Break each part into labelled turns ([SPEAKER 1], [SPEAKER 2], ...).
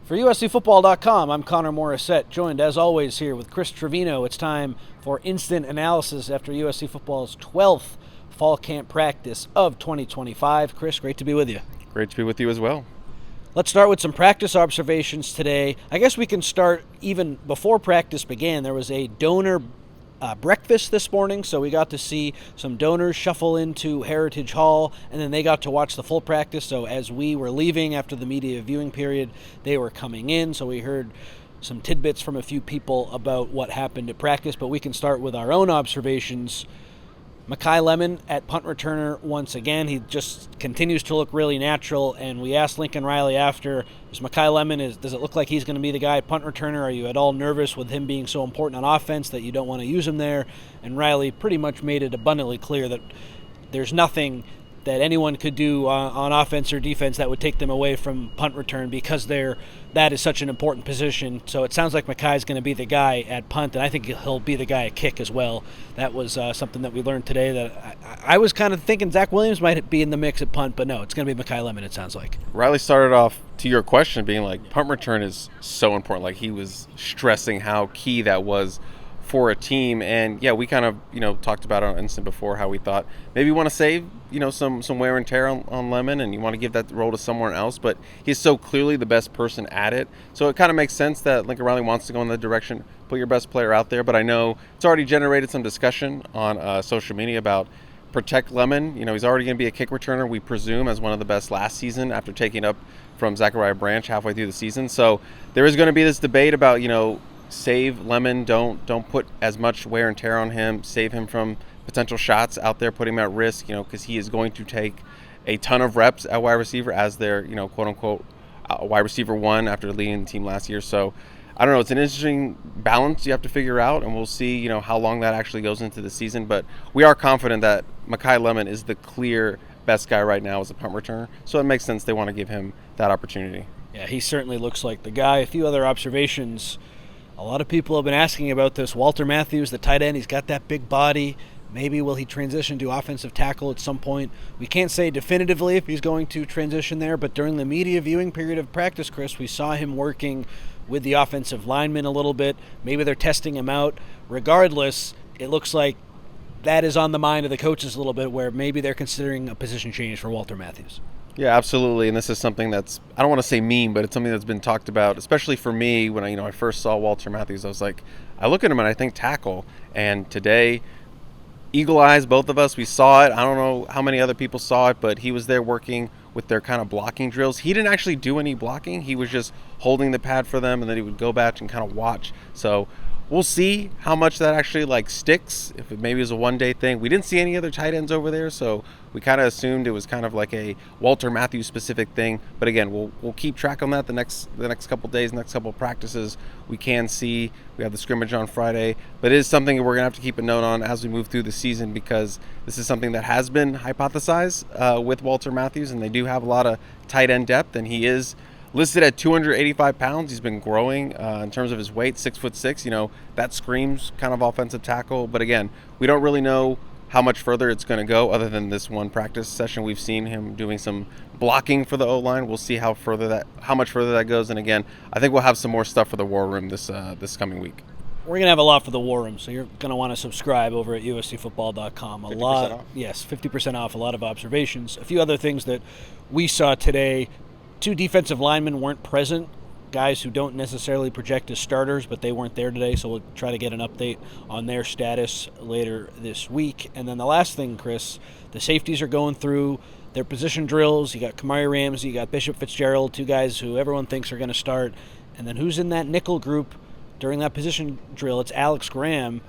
[SPEAKER 1] For USCFootball.com, I'm Connor Morrissette, joined as always here with Chris Trevino. It's time for instant analysis after USC football's 12th fall camp practice of 2025. Chris, great to be with you.
[SPEAKER 2] Great to be with you as well.
[SPEAKER 1] Let's start with some practice observations today. I guess we can start even before practice began. There was a donor breakfast this morning, so we got to see some donors shuffle into Heritage Hall, and then they got to watch the full practice. So as we were leaving after the media viewing period, they were coming in, so we heard some tidbits from a few people about what happened at practice, but we can start with our own observations. Mai Lemon at punt returner once again. He just continues to look really natural, and we asked Lincoln Riley after, is Mai Lemon, does it look like he's going to be the guy at punt returner? Are you at all nervous with him being so important on offense that you don't want to use him there? And Riley pretty much made it abundantly clear that there's nothing that anyone could do on offense or defense that would take them away from punt return because that is such an important position. So it sounds like Makai's going to be the guy at punt, and I think he'll be the guy at kick as well. That was something that we learned today that I was kind of thinking Zach Williams might be in the mix at punt, but no, it's going to be Mai Lemon, it sounds like.
[SPEAKER 2] Riley started off to your question being like, punt return is so important. Like, he was stressing how key that was for a team. And yeah, we kind of, talked about it on Instant before, how we thought maybe you want to save, some wear and tear on Lemon, and you want to give that role to someone else, but he's so clearly the best person at it. So it kind of makes sense that Lincoln Riley wants to go in that direction, put your best player out there. But I know it's already generated some discussion on social media about protect Lemon. He's already going to be a kick returner, we presume, as one of the best last season after taking up from Zachariah Branch halfway through the season. So there is going to be this debate about, save Lemon, don't put as much wear and tear on him, save him from potential shots out there, put him at risk, because he is going to take a ton of reps at wide receiver as their, quote unquote, wide receiver one after leading the team last year. So I don't know, it's an interesting balance you have to figure out, and we'll see, how long that actually goes into the season. But we are confident that Mai Lemon is the clear best guy right now as a punt returner. So it makes sense they want to give him that opportunity.
[SPEAKER 1] Yeah, he certainly looks like the guy. A few other observations. A lot of people have been asking about this. Walter Matthews, the tight end, he's got that big body. Maybe will he transition to offensive tackle at some point? We can't say definitively if he's going to transition there, but during the media viewing period of practice, Chris, we saw him working with the offensive linemen a little bit. Maybe they're testing him out. Regardless, it looks like that is on the mind of the coaches a little bit, where maybe they're considering a position change for Walter Matthews.
[SPEAKER 2] Yeah, absolutely. And this is something that's, I don't want to say mean, but it's something that's been talked about, especially for me when I first saw Walter Matthews. I was like, I look at him and I think tackle. And today, eagle eyes, both of us, we saw it. I don't know how many other people saw it, but he was there working with their kind of blocking drills. He didn't actually do any blocking. He was just holding the pad for them, and then he would go back and kind of watch. So we'll see how much that actually sticks, if it maybe is a one-day thing. We didn't see any other tight ends over there, so we kind of assumed it was kind of like a Walter Matthews specific thing. But again, we'll keep track on that the next couple days, next couple practices. We can see we have the scrimmage on Friday, but it is something we're gonna have to keep a note on as we move through the season, because this is something that has been hypothesized with Walter Matthews, and they do have a lot of tight end depth, and he is listed at 285 pounds. He's been growing in terms of his weight, 6'6". That screams kind of offensive tackle. But again, we don't really know how much further it's going to go other than this one practice session. We've seen him doing some blocking for the O-line. We'll see how much further that goes. And again, I think we'll have some more stuff for the War Room this coming week.
[SPEAKER 1] We're going to have a lot for the War Room, so you're going to want to subscribe over at USCFootball.com.
[SPEAKER 2] 50% off?
[SPEAKER 1] Yes, 50% off, a lot of observations. A few other things that we saw today. 2 defensive linemen weren't present, guys who don't necessarily project as starters, but they weren't there today, so we'll try to get an update on their status later this week. And then the last thing, Chris, the safeties are going through their position drills. You got Kamari Ramsey, you got Bishop Fitzgerald, 2 guys who everyone thinks are going to start. And then who's in that nickel group during that position drill? It's Alex Graham.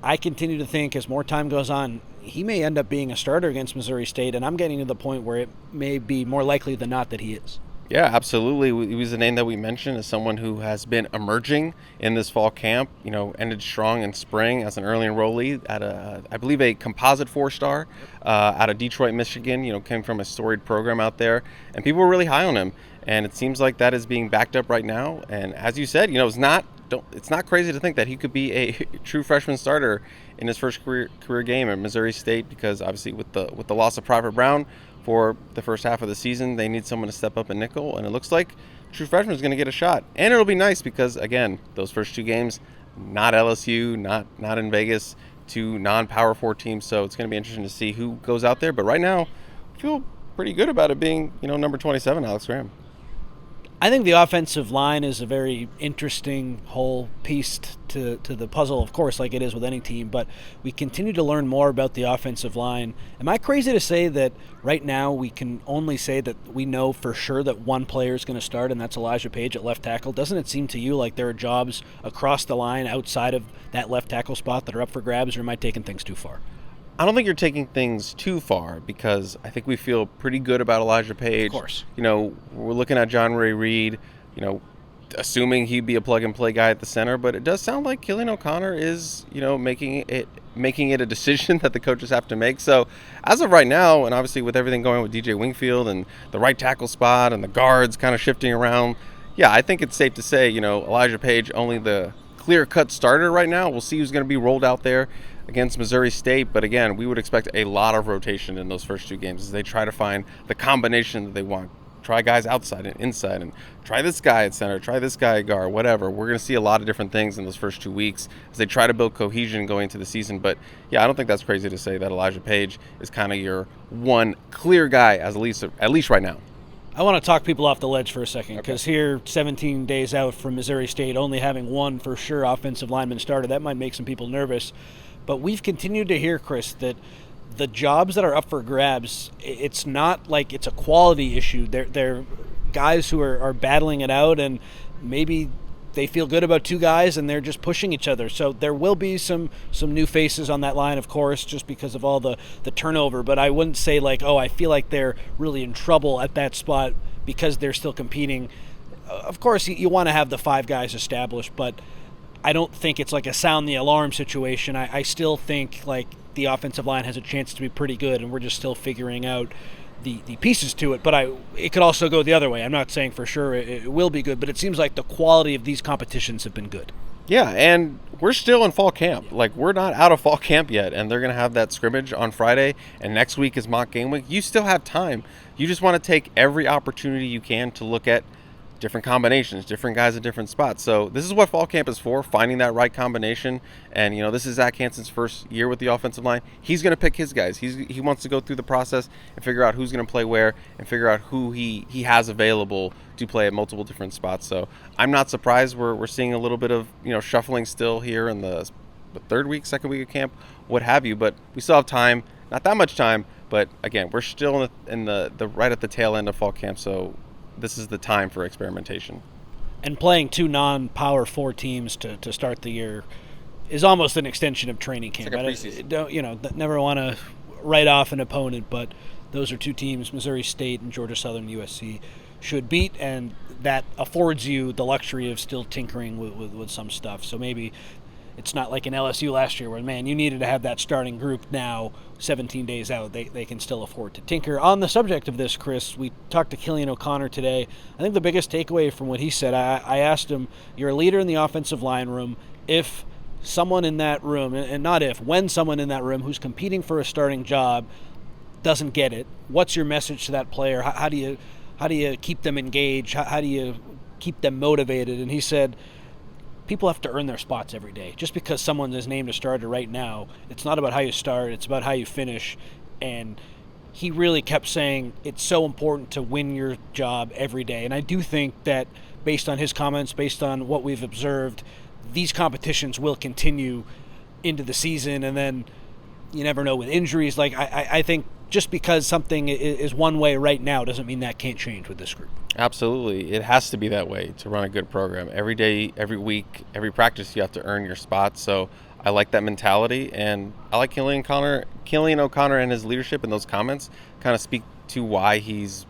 [SPEAKER 1] I continue to think as more time goes on, he may end up being a starter against Missouri State, and I'm getting to the point where it may be more likely than not that he is.
[SPEAKER 2] Yeah, absolutely. He was a name that we mentioned as someone who has been emerging in this fall camp, ended strong in spring as an early enrollee at I believe a composite 4-star out of Detroit, Michigan, came from a storied program out there, and people were really high on him. And it seems like that is being backed up right now. And as you said, it's not crazy to think that he could be a true freshman starter in his first career game at Missouri State, because obviously with the loss of Private Brown for the first half of the season. They need someone to step up in nickel, and it looks like true freshman is going to get a shot. And it'll be nice because, again, those first 2 games, not LSU, not in Vegas, 2 non-Power 4 teams. So it's going to be interesting to see who goes out there. But right now, I feel pretty good about it being, number 27, Alex Graham.
[SPEAKER 1] I think the offensive line is a very interesting whole piece to the puzzle, of course, like it is with any team, but we continue to learn more about the offensive line. Am I crazy to say that right now we can only say that we know for sure that one player is going to start, and that's Elijah Page at left tackle? Doesn't it seem to you like there are jobs across the line outside of that left tackle spot that are up for grabs, or am I taking things too far?
[SPEAKER 2] I don't think you're taking things too far because I think we feel pretty good about Elijah Page.
[SPEAKER 1] Of course.
[SPEAKER 2] We're looking at John Ray Reed, assuming he'd be a plug-and-play guy at the center, but it does sound like Killian O'Connor is, making it a decision that the coaches have to make. So as of right now, and obviously with everything going on with DJ Wingfield and the right tackle spot and the guards kind of shifting around, yeah, I think it's safe to say, Elijah Page only the clear-cut starter right now. We'll see who's going to be rolled out there against Missouri State, but again, we would expect a lot of rotation in those first 2 games as they try to find the combination that they want. Try guys outside and inside, and try this guy at center, try this guy at guard, whatever. We're going to see a lot of different things in those first 2 weeks as they try to build cohesion going into the season. But yeah, I don't think that's crazy to say that Elijah Page is kind of your one clear guy, at least right now.
[SPEAKER 1] I want to talk people off the ledge for a second because here, 17 days out from Missouri State, only having one for sure offensive lineman starter, that might make some people nervous. But we've continued to hear, Chris, that the jobs that are up for grabs, it's not like it's a quality issue. They're guys who are battling it out, and maybe they feel good about 2 guys and they're just pushing each other. So there will be some new faces on that line, of course, just because of all the turnover. But I wouldn't say like, I feel like they're really in trouble at that spot because they're still competing. Of course, you want to have the 5 guys established, but I don't think it's like a sound the alarm situation. I still think like the offensive line has a chance to be pretty good, and we're just still figuring out the pieces to it. But it could also go the other way. I'm not saying for sure it will be good, but it seems like the quality of these competitions have been good.
[SPEAKER 2] Yeah, and we're still in fall camp. Like, we're not out of fall camp yet, and they're going to have that scrimmage on Friday, and next week is mock game week. You still have time. You just want to take every opportunity you can to look at different combinations, different guys at different spots. So this is what fall camp is for, finding that right combination. And, this is Zach Hansen's first year with the offensive line. He's going to pick his guys. He wants to go through the process and figure out who's going to play where and figure out who he has available to play at multiple different spots. So I'm not surprised we're seeing a little bit of, shuffling still here in the second week of camp, what have you. But we still have time, not that much time. But, again, we're still in the right at the tail end of fall camp. So this is the time for experimentation.
[SPEAKER 1] And playing 2 non-Power 4 teams to start the year is almost an extension of training camp.
[SPEAKER 2] It's like a preseason.
[SPEAKER 1] Never want to write off an opponent, but those are 2 teams, Missouri State and Georgia Southern USC, should beat, and that affords you the luxury of still tinkering with some stuff. So maybe it's not like in LSU last year where, man, you needed to have that starting group now 17 days out. They can still afford to tinker. On the subject of this, Chris, we talked to Killian O'Connor today. I think the biggest takeaway from what he said, I asked him, you're a leader in the offensive line room. If someone in that room, and not if, when someone in that room who's competing for a starting job doesn't get it, what's your message to that player? How do you keep them engaged? How do you keep them motivated? And he said, people have to earn their spots every day. Just because someone is named a starter right now, it's not about how you start, it's about how you finish. And he really kept saying it's so important to win your job every day. And I do think that based on his comments, based on what we've observed, these competitions will continue into the season. And then you never know with injuries. Like I think just because something is one way right now doesn't mean that can't change with this group.
[SPEAKER 2] Absolutely. It has to be that way to run a good program. Every day, every week, every practice, you have to earn your spot. So I like that mentality, and I like Killian O'Connor and his leadership, and those comments kind of speak to why he's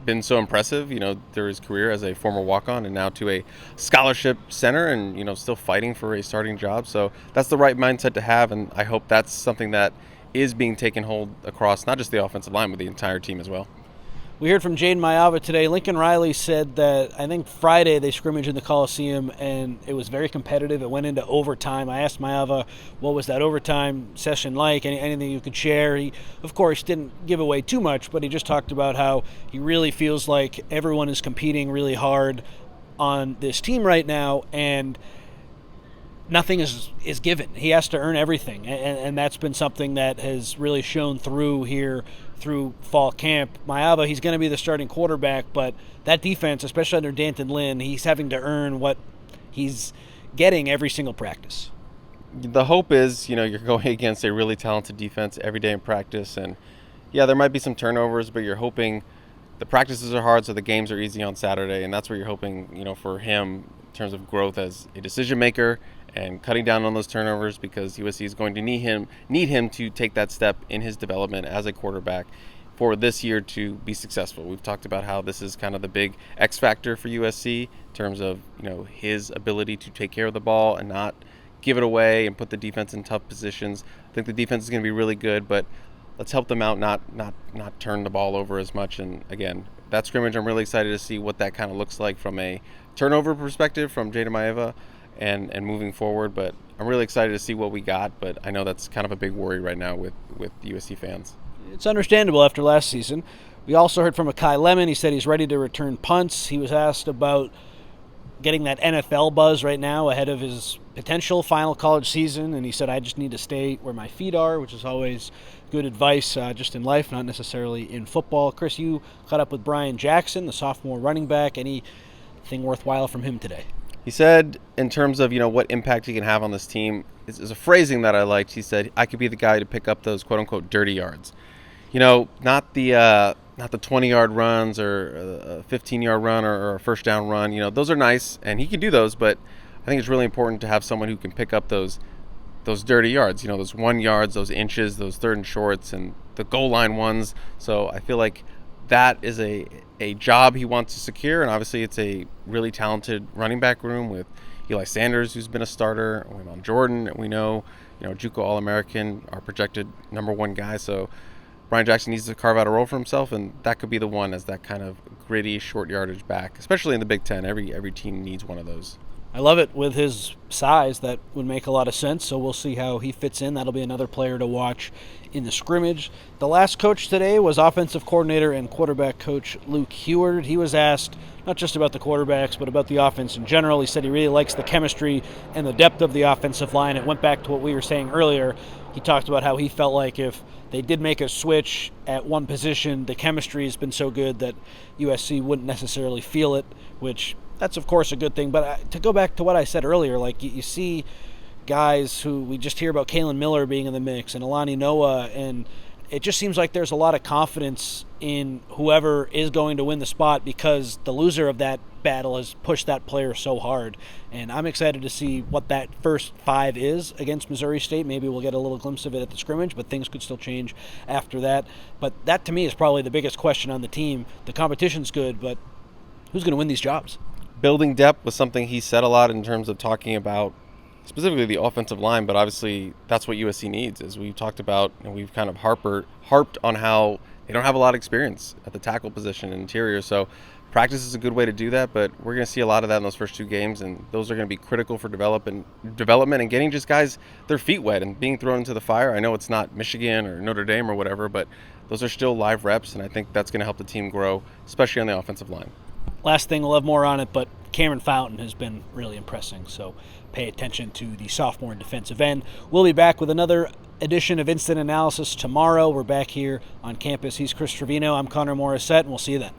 [SPEAKER 2] been so impressive, through his career as a former walk-on and now to a scholarship center and, still fighting for a starting job. So that's the right mindset to have, and I hope that's something that is being taken hold across not just the offensive line, but the entire team as well.
[SPEAKER 1] We heard from Jada Mava today. Lincoln Riley said that I think Friday they scrimmaged in the Coliseum and it was very competitive. It went into overtime. I asked Mava what was that overtime session like, anything you could share. He, of course, didn't give away too much, but he just talked about how he really feels like everyone is competing really hard on this team right now, and nothing is given. He has to earn everything, and that's been something that has really shown through here through fall camp. Maiava, he's going to be the starting quarterback, but that defense, especially under Danton Lynn, he's having to earn what he's getting every single practice.
[SPEAKER 2] The hope is, you're going against a really talented defense every day in practice, and yeah, there might be some turnovers, but you're hoping the practices are hard so the games are easy on Saturday, and that's where you're hoping, for him in terms of growth as a decision maker and cutting down on those turnovers, because USC is going to need him to take that step in his development as a quarterback for this year to be successful. We've talked about how this is kind of the big X factor for USC in terms of his ability to take care of the ball and not give it away and put the defense in tough positions. I think the defense is going to be really good, but let's help them out, not turn the ball over as much. And again, that scrimmage, I'm really excited to see what that kind of looks like from a turnover perspective from Jada Mava and moving forward. But I'm really excited to see what we got, but I know that's kind of a big worry right now with USC fans.
[SPEAKER 1] It's understandable after last season. We also heard from Mai Lemon. He said he's ready to return punts. He was asked about getting that NFL buzz right now ahead of his potential final college season, and he said, I just need to stay where my feet are, which is always good advice just in life, not necessarily in football. Chris, you caught up with Brian Jackson, the sophomore running back. Anything worthwhile from him today?
[SPEAKER 2] He said, in terms of what impact he can have on this team, is a phrasing that I liked. He said, I could be the guy to pick up those quote-unquote dirty yards. Not the 20-yard runs or a 15-yard run or a first down run. Those are nice, and he can do those, but I think it's really important to have someone who can pick up those dirty yards, those 1 yards, those inches, those third and shorts, and the goal line ones. So I feel like that is a job he wants to secure, and obviously it's a really talented running back room with Eli Sanders, who's been a starter, Waymon Jordan, we know, JUCO All-American, our projected number one guy. So Brian Jackson needs to carve out a role for himself, and that could be the one as that kind of gritty, short yardage back, especially in the Big Ten. Every team needs one of those.
[SPEAKER 1] I love it. With his size, that would make a lot of sense, so we'll see how he fits in. That'll be another player to watch in the scrimmage. The last coach today was offensive coordinator and quarterback coach Luke Huard. He was asked not just about the quarterbacks, but about the offense in general. He said he really likes the chemistry and the depth of the offensive line. It went back to what we were saying earlier. He talked about how he felt like if they did make a switch at one position, the chemistry has been so good that USC wouldn't necessarily feel it, which that's, of course, a good thing. But to go back to what I said earlier, like you see guys who we just hear about, Kalen Miller being in the mix and Alani Noah, and it just seems like there's a lot of confidence in whoever is going to win the spot because the loser of that battle has pushed that player so hard. And I'm excited to see what that first five is against Missouri State. Maybe we'll get a little glimpse of it at the scrimmage, but things could still change after that. But that, to me, is probably the biggest question on the team. The competition's good, but who's going to win these jobs?
[SPEAKER 2] Building depth was something he said a lot in terms of talking about specifically the offensive line, but obviously that's what USC needs, as we've talked about, and we've kind of harped on how they don't have a lot of experience at the tackle position and interior. So practice is a good way to do that, but we're going to see a lot of that in those first two games, and those are going to be critical for development and getting just guys their feet wet and being thrown into the fire. I know it's not Michigan or Notre Dame or whatever, but those are still live reps, and I think that's going to help the team grow, especially on the offensive line.
[SPEAKER 1] Last thing, we'll have more on it, but Cameron Fountain has been really impressing, so pay attention to the sophomore defensive end. We'll be back with another edition of Instant Analysis tomorrow. We're back here on campus. He's Chris Trevino. I'm Connor Morrissette, and we'll see you then.